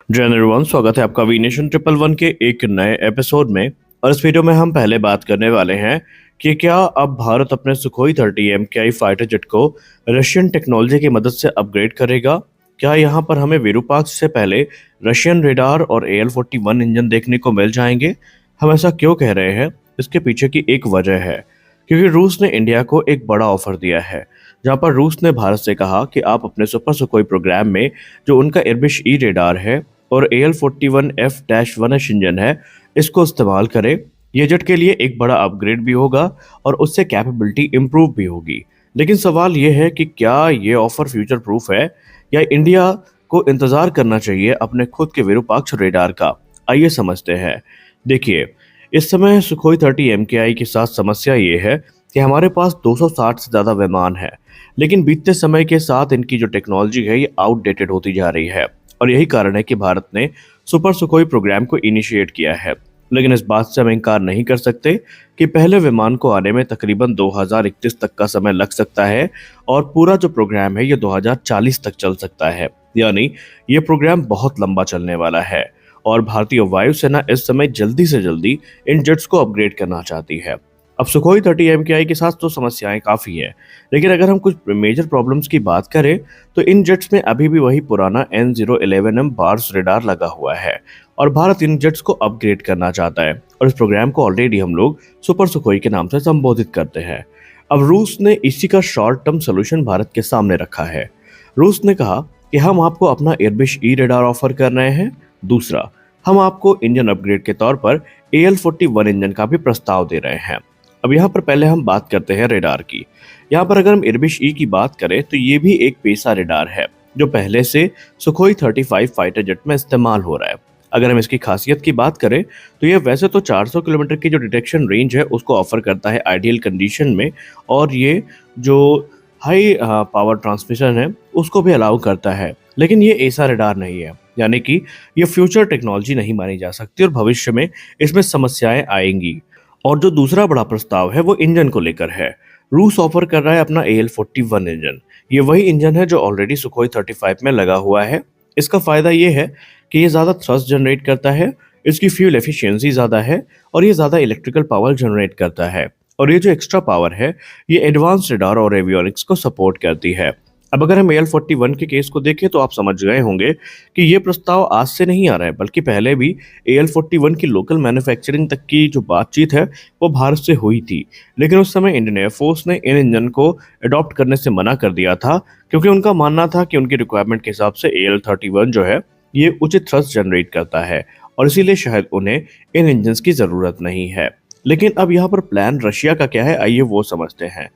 जय एवरीवन, स्वागत है आपका वी नेशन ट्रिपल वन के एक नए एपिसोड में। और इस वीडियो में हम पहले बात करने वाले हैं कि क्या अब भारत अपने सुखोई 30 MKI फाइटर जेट को रशियन टेक्नोलॉजी की मदद से अपग्रेड करेगा। क्या यहाँ पर हमें विरूपाक्ष से पहले रशियन रेडार और AL-41 इंजन देखने को मिल जाएंगे। हम ऐसा क्यों कह रहे हैं, इसके पीछे की एक वजह है क्योंकि रूस ने इंडिया को एक बड़ा ऑफर दिया है, जहां पर रूस ने भारत से कहा कि आप अपने सुपर सुखोई प्रोग्राम में जो उनका एयरबिश ई रेडार है और AL-41F-1H इंजन है, इसको इस्तेमाल करें। ये जेट के लिए एक बड़ा अपग्रेड भी होगा और उससे कैपेबिलिटी इम्प्रूव भी होगी। लेकिन सवाल ये है कि क्या ये ऑफर फ्यूचर प्रूफ है या इंडिया को इंतजार करना चाहिए अपने खुद के विरूपाक्ष रेडार का। आइए समझते हैं। देखिए, इस समय सुखोई 30 MKI के साथ समस्या ये है कि हमारे पास 260 से ज़्यादा विमान है, लेकिन बीतते समय के साथ इनकी जो टेक्नोलॉजी है ये आउटडेटेड होती जा रही है। और यही कारण है कि भारत ने सुपर सुखोई प्रोग्राम को इनिशिएट किया है। लेकिन इस बात से हम इनकार नहीं कर सकते कि पहले विमान को आने में तकरीबन 2031 तक का समय लग सकता है और पूरा जो प्रोग्राम है ये 2040 तक चल सकता है। यानी ये प्रोग्राम बहुत लंबा चलने वाला है और भारतीय वायुसेना इस समय जल्दी से जल्दी इन जेट्स को अपग्रेड करना चाहती है। अब सुखोई 30 MKI के साथ तो समस्याएं काफ़ी हैं, लेकिन अगर हम कुछ मेजर प्रॉब्लम्स की बात करें तो इन जेट्स में अभी भी वही पुराना N011M बार्स रेडार लगा हुआ है और भारत इन जेट्स को अपग्रेड करना चाहता है और इस प्रोग्राम को ऑलरेडी हम लोग सुपर सुखोई के नाम से संबोधित करते हैं। अब रूस ने इसी का शॉर्ट टर्म सोल्यूशन भारत के सामने रखा है। रूस ने कहा कि हम आपको अपना एयरबिश ई रेडार ऑफर कर रहे हैं। दूसरा, हम आपको इंजन अपग्रेड के तौर पर AL-41 इंजन का भी प्रस्ताव दे रहे हैं। अब यहाँ पर पहले हम बात करते हैं रेडार की। यहाँ पर अगर हम एयरबिश ई की बात करें तो ये भी एक पेसा रेडार है जो पहले से सुखोई 35 फाइटर जेट में इस्तेमाल हो रहा है। अगर हम इसकी खासियत की बात करें तो ये वैसे तो 400 किलोमीटर की जो डिटेक्शन रेंज है उसको ऑफर करता है आइडियल कंडीशन में, और ये जो हाई पावर ट्रांसमिशन है उसको भी अलाउ करता है। लेकिन ये ऐसा रेडार नहीं है, यानी कि ये फ्यूचर टेक्नोलॉजी नहीं मानी जा सकती और भविष्य में इसमें समस्याएं आएंगी। और जो दूसरा बड़ा प्रस्ताव है वो इंजन को लेकर है। रूस ऑफर कर रहा है अपना AL-41 इंजन। ये वही इंजन है जो ऑलरेडी सुखोई 35 में लगा हुआ है। इसका फायदा ये है कि ये ज़्यादा थ्रस्ट जनरेट करता है, इसकी फ्यूल एफिशिएंसी ज़्यादा है और ये ज़्यादा इलेक्ट्रिकल पावर जनरेट करता है। और ये जो एक्स्ट्रा पावर है ये एडवांस रेडार और एवियोनिक्स को सपोर्ट करती है। अब अगर हम AL-41 के केस को देखें तो आप समझ गए होंगे कि ये प्रस्ताव आज से नहीं आ रहा है, बल्कि पहले भी AL-41 की लोकल मैन्युफैक्चरिंग तक की जो बातचीत है वो भारत से हुई थी। लेकिन उस समय इंडियन एयरफोर्स ने इन इंजन को अडॉप्ट करने से मना कर दिया था, क्योंकि उनका मानना था कि उनकी रिक्वायरमेंट के हिसाब से AL-31 जो है ये उचित थ्रस्ट जनरेट करता है और इसीलिए शायद उन्हें इन इंजन की ज़रूरत नहीं है। लेकिन अब यहाँ पर प्लान रशिया का क्या है, आइए वो समझते हैं।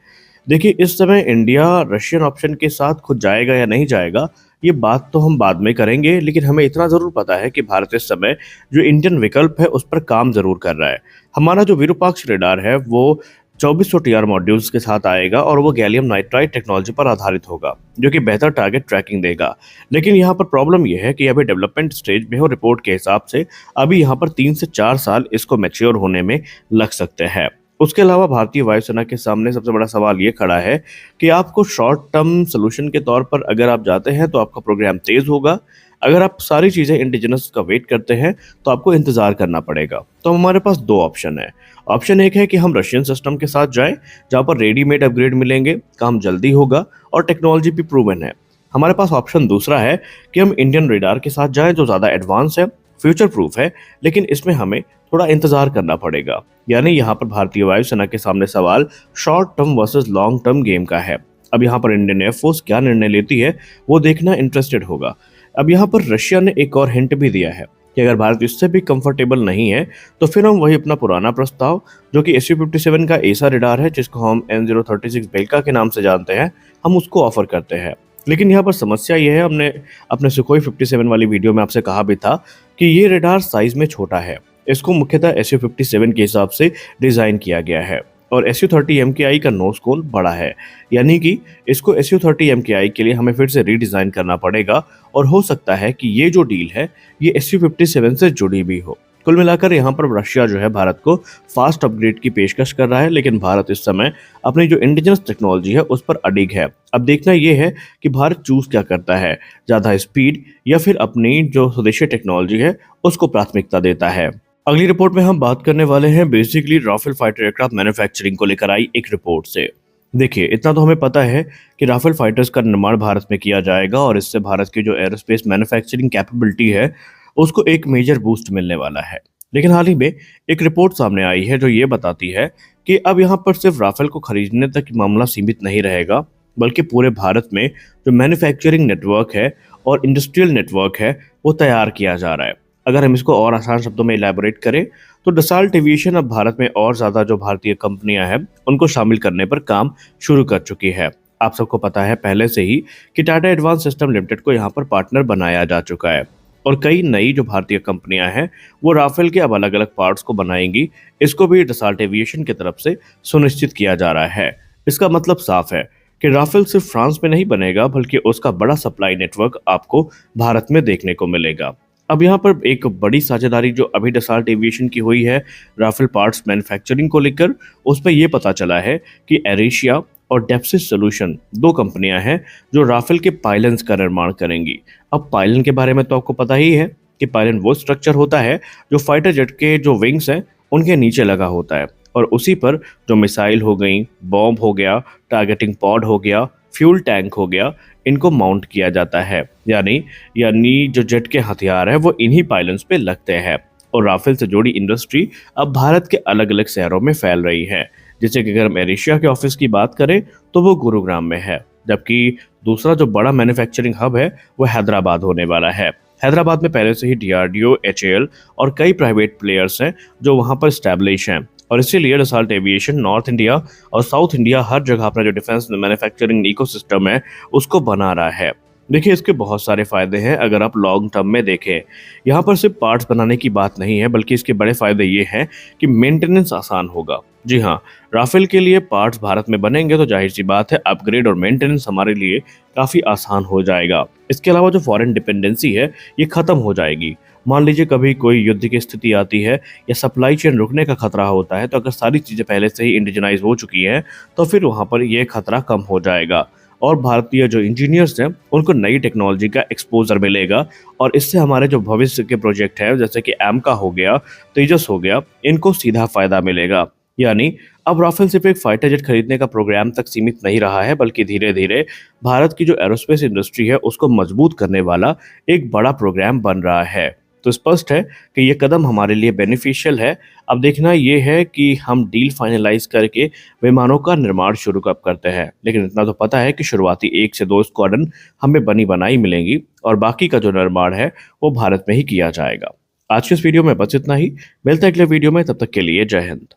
देखिए, इस समय इंडिया रशियन ऑप्शन के साथ खुद जाएगा या नहीं जाएगा ये बात तो हम बाद में करेंगे, लेकिन हमें इतना ज़रूर पता है कि भारत इस समय जो इंडियन विकल्प है उस पर काम ज़रूर कर रहा है। हमारा जो विरूपाक्ष रेडार है वो 2400 TR मॉड्यूल्स के साथ आएगा और वो गैलियम नाइट्राइड टेक्नोलॉजी पर आधारित होगा, जो कि बेहतर टारगेट ट्रैकिंग देगा। लेकिन यहाँ पर प्रॉब्लम यह है कि अभी डेवलपमेंट स्टेज में हो। रिपोर्ट के हिसाब से अभी यहाँ पर 3 से 4 साल इसको मैच्योर होने में लग सकते हैं। उसके अलावा भारतीय वायुसेना के सामने सबसे बड़ा सवाल ये खड़ा है कि आपको शॉर्ट टर्म सोल्यूशन के तौर पर अगर आप जाते हैं तो आपका प्रोग्राम तेज़ होगा। अगर आप सारी चीज़ें इंडिजिनस का वेट करते हैं तो आपको इंतज़ार करना पड़ेगा। तो हमारे पास दो ऑप्शन है। ऑप्शन एक है कि हम रशियन सिस्टम के साथ जाएं, जहाँ पर रेडीमेड अपग्रेड मिलेंगे, काम जल्दी होगा और टेक्नोलॉजी भी प्रूवन है। हमारे पास ऑप्शन दूसरा है कि हम इंडियन रेडार के साथ जाएं, जो ज़्यादा एडवांस है, फ्यूचर प्रूफ है, लेकिन इसमें हमें थोड़ा इंतजार करना पड़ेगा। यानी यहाँ पर भारतीय वायुसेना के सामने सवाल short term versus long term game का है। अब यहाँ पर इंडियन एयरफोर्स क्या निर्णय लेती है वो देखना इंटरेस्टेड होगा। अब यहाँ पर रशिया ने एक और हिंट भी दिया है कि अगर भारत इससे भी कंफर्टेबल नहीं है तो फिर हम वही अपना पुराना प्रस्ताव, जो कि SU-57 का ऐसा रेडार है जिसको हम N036 बेल्का के नाम से जानते हैं, हम उसको ऑफर करते हैं। लेकिन यहाँ पर समस्या ये है, हमने अपने सुखोई 57 वाली वीडियो में आपसे कहा भी था कि ये रेडार साइज में छोटा है। इसको मुख्यतः SU-57 के हिसाब से डिज़ाइन किया गया है और SU-30 MKI का नोज कोन बड़ा है, यानी कि इसको SU-30 MKI के लिए हमें फिर से रीडिज़ाइन करना पड़ेगा और हो सकता है कि ये जो डील है ये SU-57 से जुड़ी भी हो। कुल मिलाकर यहाँ पर रशिया जो है भारत को फास्ट अपग्रेड की पेशकश कर रहा है, लेकिन भारत इस समय अपनी जो इंडिजिनस टेक्नोलॉजी है उस पर अडिग है। अब देखना यह है कि भारत चूज क्या करता है, ज्यादा स्पीड या फिर अपनी जो स्वदेशी टेक्नोलॉजी है उसको प्राथमिकता देता है। अगली रिपोर्ट में हम बात करने वाले हैं basically Rafale fighter aircraft manufacturing को लेकर आई एक रिपोर्ट से। देखिए, इतना तो हमें पता है कि राफेल फाइटर्स का निर्माण भारत में किया जाएगा और इससे भारत की जो एरोस्पेस मैन्युफैक्चरिंग कैपेबिलिटी है उसको एक मेजर बूस्ट मिलने वाला है। लेकिन हाल ही में एक रिपोर्ट सामने आई है जो ये बताती है कि अब यहाँ पर सिर्फ राफेल को खरीदने तक मामला सीमित नहीं रहेगा, बल्कि पूरे भारत में जो मैन्युफैक्चरिंग नेटवर्क है और इंडस्ट्रियल नेटवर्क है वो तैयार किया जा रहा है। अगर हम इसको और आसान शब्दों में इलेबोरेट करें तो डसॉल्ट एविएशन अब भारत में और ज़्यादा जो भारतीय कंपनियां हैं उनको शामिल करने पर काम शुरू कर चुकी है। आप सबको पता है पहले से ही कि टाटा एडवांस सिस्टम लिमिटेड को यहाँ पर पार्टनर बनाया जा चुका है और कई नई जो भारतीय कंपनियां हैं वो राफेल के अब अलग अलग पार्ट्स को बनाएंगी। इसको भी डसॉल्ट एविएशन की तरफ से सुनिश्चित किया जा रहा है। इसका मतलब साफ है कि राफेल सिर्फ फ्रांस में नहीं बनेगा, बल्कि उसका बड़ा सप्लाई नेटवर्क आपको भारत में देखने को मिलेगा। अब यहाँ पर एक बड़ी साझेदारी जो अभी डसॉल्ट एविएशन की हुई है राफेल पार्ट्स मैन्युफैक्चरिंग को लेकर, उस पर यह पता चला है कि एरेशिया और डेप्सिस सॉल्यूशन दो कंपनियां हैं जो राफेल के पायलन्स का निर्माण करेंगी। अब पायलन के बारे में तो आपको पता ही है कि पायलन वो स्ट्रक्चर होता है जो फाइटर जेट के जो विंग्स हैं उनके नीचे लगा होता है और उसी पर जो मिसाइल हो गई, बॉम्ब हो गया, टारगेटिंग पॉड हो गया, फ्यूल टैंक हो गया, इनको माउंट किया जाता है। यानी यानी जो जेट के हथियार है वो इन्हीं पायलन्स पे लगते हैं। और राफेल से जुड़ी इंडस्ट्री अब भारत के अलग अलग शहरों में फैल रही है। जैसे कि अगर हम एरेशिया के ऑफिस की बात करें तो वो गुरुग्राम में है, जबकि दूसरा जो बड़ा मैन्युफैक्चरिंग हब है वो हैदराबाद होने वाला है। हैदराबाद में पहले से ही डीआरडीओ, एचएएल और कई प्राइवेट प्लेयर्स हैं जो वहां पर स्टैब्लिश हैं और इसीलिए डसॉल्ट एविएशन नॉर्थ इंडिया और साउथ इंडिया हर जगह अपना जो डिफेंस मैन्युफैक्चरिंग इकोसिस्टम है उसको बना रहा है। देखिए, इसके बहुत सारे फायदे हैं अगर आप लॉन्ग टर्म में देखें। यहाँ पर सिर्फ पार्ट्स बनाने की बात नहीं है, बल्कि इसके बड़े फायदे ये हैं कि मेंटेनेंस आसान होगा। जी हाँ, राफेल के लिए पार्ट्स भारत में बनेंगे तो जाहिर सी बात है अपग्रेड और मेंटेनेंस हमारे लिए काफ़ी आसान हो जाएगा। इसके अलावा जो फॉरेन डिपेंडेंसी है ये ख़त्म हो जाएगी। मान लीजिए कभी कोई युद्ध की स्थिति आती है या सप्लाई चेन रुकने का खतरा होता है, तो अगर सारी चीज़ें पहले से ही इंडिजनाइज हो चुकी हैं तो फिर वहाँ पर यह खतरा कम हो जाएगा और भारतीय जो इंजीनियर्स हैं उनको नई टेक्नोलॉजी का एक्सपोजर मिलेगा और इससे हमारे जो भविष्य के प्रोजेक्ट हैं जैसे कि एमका हो गया, तेजस हो गया, इनको सीधा फायदा मिलेगा। यानी अब राफेल सिर्फ एक फाइटर जेट खरीदने का प्रोग्राम तक सीमित नहीं रहा है, बल्कि धीरे धीरे भारत की जो एरोस्पेस इंडस्ट्री है उसको मजबूत करने वाला एक बड़ा प्रोग्राम बन रहा है। तो स्पष्ट है कि ये कदम हमारे लिए बेनिफिशियल है। अब देखना ये है कि हम डील फाइनलाइज करके विमानों का निर्माण शुरू कब करते हैं, लेकिन इतना तो पता है कि शुरुआती 1 से 2 स्क्वाड्रन हमें बनी बनाई मिलेंगी और बाकी का जो निर्माण है वो भारत में ही किया जाएगा। आज के इस वीडियो में बस इतना ही। मिलते हैं अगले वीडियो में, तब तक के लिए जय हिंद।